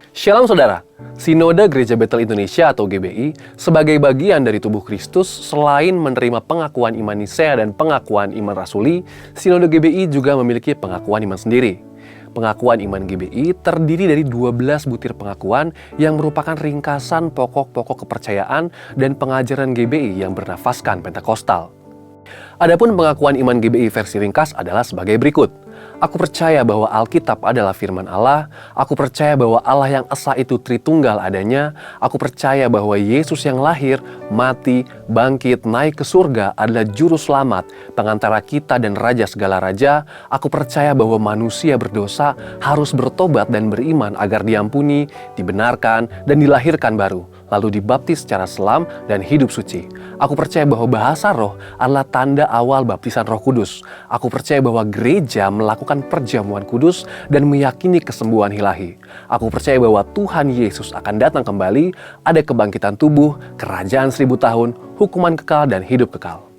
Shalom saudara, Sinode Gereja Betel Indonesia atau GBI sebagai bagian dari tubuh Kristus selain menerima pengakuan iman Nisea dan pengakuan iman Rasuli, Sinode GBI juga memiliki pengakuan iman sendiri. Pengakuan iman GBI terdiri dari 12 butir pengakuan yang merupakan ringkasan pokok-pokok kepercayaan dan pengajaran GBI yang bernafaskan Pentakosta. Adapun pengakuan iman GBI versi ringkas adalah sebagai berikut. Aku percaya bahwa Alkitab adalah firman Allah. Aku percaya bahwa Allah yang esa itu Tritunggal adanya. Aku percaya bahwa Yesus yang lahir, mati, bangkit, naik ke surga adalah juru selamat, pengantara kita dan raja segala raja. Aku percaya bahwa manusia berdosa harus bertobat dan beriman agar diampuni, dibenarkan, dan dilahirkan baru, lalu dibaptis secara selam dan hidup suci. Aku percaya bahwa bahasa roh adalah tanda awal baptisan Roh Kudus. Aku percaya bahwa gereja melakukan perjamuan kudus dan meyakini kesembuhan ilahi. Aku percaya bahwa Tuhan Yesus akan datang kembali, ada kebangkitan tubuh, kerajaan 1000 tahun, hukuman kekal, dan hidup kekal.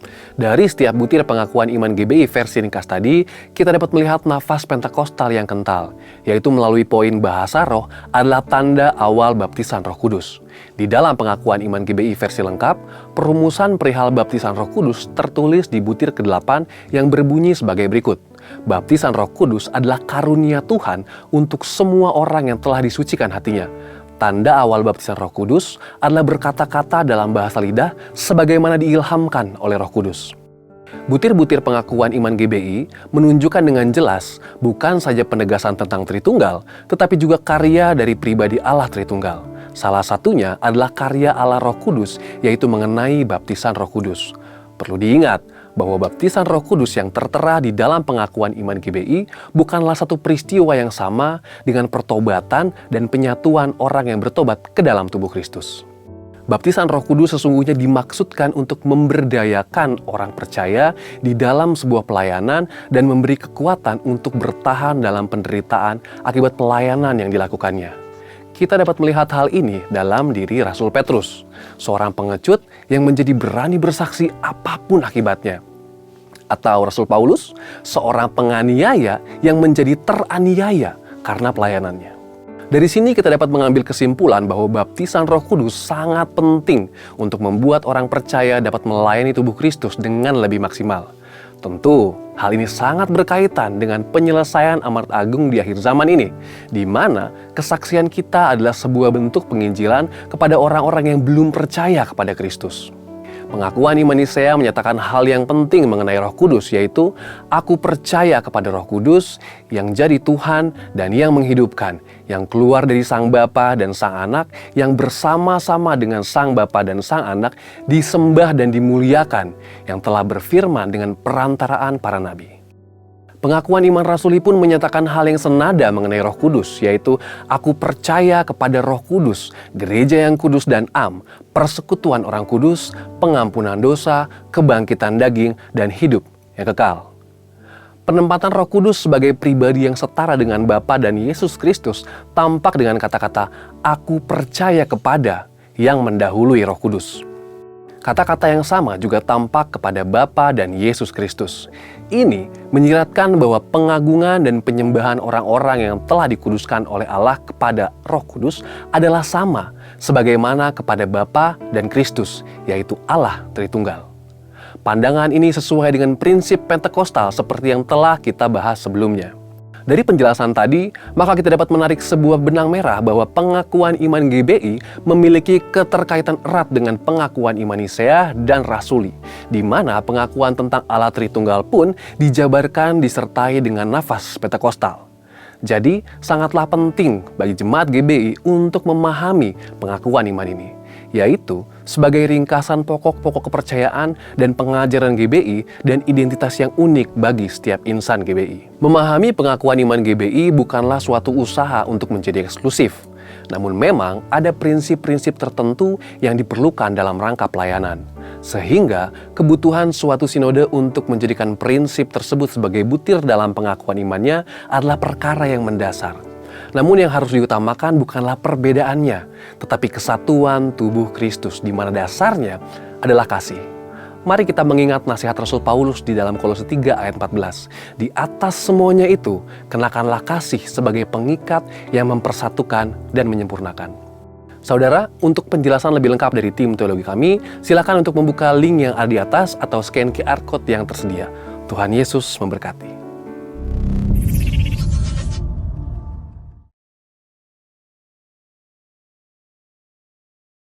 Dari setiap butir pengakuan iman GBI versi ringkas tadi, kita dapat melihat nafas Pentakostal yang kental, yaitu melalui poin bahasa roh adalah tanda awal baptisan Roh Kudus. Di dalam pengakuan iman GBI versi lengkap, perumusan perihal baptisan Roh Kudus tertulis di butir ke-8 yang berbunyi sebagai berikut. Baptisan Roh Kudus adalah karunia Tuhan untuk semua orang yang telah disucikan hatinya. Tanda awal baptisan Roh Kudus adalah berkata-kata dalam bahasa lidah sebagaimana diilhamkan oleh Roh Kudus. Butir-butir pengakuan iman GBI menunjukkan dengan jelas bukan saja penegasan tentang Tritunggal, tetapi juga karya dari pribadi Allah Tritunggal. Salah satunya adalah karya Allah Roh Kudus, yaitu mengenai baptisan Roh Kudus. Perlu diingat bahwa baptisan Roh Kudus yang tertera di dalam pengakuan iman GBI bukanlah satu peristiwa yang sama dengan pertobatan dan penyatuan orang yang bertobat ke dalam tubuh Kristus. Baptisan Roh Kudus sesungguhnya dimaksudkan untuk memberdayakan orang percaya di dalam sebuah pelayanan dan memberi kekuatan untuk bertahan dalam penderitaan akibat pelayanan yang dilakukannya. Kita dapat melihat hal ini dalam diri Rasul Petrus, seorang pengecut yang menjadi berani bersaksi apapun akibatnya. Atau Rasul Paulus, seorang penganiaya yang menjadi teraniaya karena pelayanannya. Dari sini kita dapat mengambil kesimpulan bahwa baptisan Roh Kudus sangat penting untuk membuat orang percaya dapat melayani tubuh Kristus dengan lebih maksimal. Tentu, hal ini sangat berkaitan dengan penyelesaian amanat agung di akhir zaman ini, di mana kesaksian kita adalah sebuah bentuk penginjilan kepada orang-orang yang belum percaya kepada Kristus. Pengakuan iman Nisea menyatakan hal yang penting mengenai Roh Kudus, yaitu aku percaya kepada Roh Kudus yang jadi Tuhan dan yang menghidupkan, yang keluar dari Sang Bapa dan Sang Anak, yang bersama-sama dengan Sang Bapa dan Sang Anak disembah dan dimuliakan, yang telah berfirman dengan perantaraan para nabi. Pengakuan iman Rasuli pun menyatakan hal yang senada mengenai Roh Kudus, yaitu aku percaya kepada Roh Kudus, gereja yang kudus dan am, persekutuan orang kudus, pengampunan dosa, kebangkitan daging, dan hidup yang kekal. Penempatan Roh Kudus sebagai pribadi yang setara dengan Bapa dan Yesus Kristus tampak dengan kata-kata aku percaya kepada yang mendahului Roh Kudus. Kata-kata yang sama juga tampak kepada Bapa dan Yesus Kristus. Ini menyiratkan bahwa pengagungan dan penyembahan orang-orang yang telah dikuduskan oleh Allah kepada Roh Kudus adalah sama sebagaimana kepada Bapa dan Kristus, yaitu Allah Tritunggal. Pandangan ini sesuai dengan prinsip Pentakostal seperti yang telah kita bahas sebelumnya. Dari penjelasan tadi, maka kita dapat menarik sebuah benang merah bahwa pengakuan iman GBI memiliki keterkaitan erat dengan pengakuan iman Nisea dan Rasuli, di mana pengakuan tentang Allah Tritunggal pun dijabarkan disertai dengan nafas Pentakostal. Jadi, sangatlah penting bagi jemaat GBI untuk memahami pengakuan iman ini, yaitu sebagai ringkasan pokok-pokok kepercayaan dan pengajaran GBI dan identitas yang unik bagi setiap insan GBI. Memahami pengakuan iman GBI bukanlah suatu usaha untuk menjadi eksklusif, namun memang ada prinsip-prinsip tertentu yang diperlukan dalam rangka pelayanan. Sehingga kebutuhan suatu sinode untuk menjadikan prinsip tersebut sebagai butir dalam pengakuan imannya adalah perkara yang mendasar. Namun yang harus diutamakan bukanlah perbedaannya, tetapi kesatuan tubuh Kristus di mana dasarnya adalah kasih. Mari kita mengingat nasihat Rasul Paulus di dalam Kolose 3 ayat 14. Di atas semuanya itu, kenakanlah kasih sebagai pengikat yang mempersatukan dan menyempurnakan. Saudara, untuk penjelasan lebih lengkap dari tim teologi kami, silakan untuk membuka link yang ada di atas atau scan QR Code yang tersedia. Tuhan Yesus memberkati.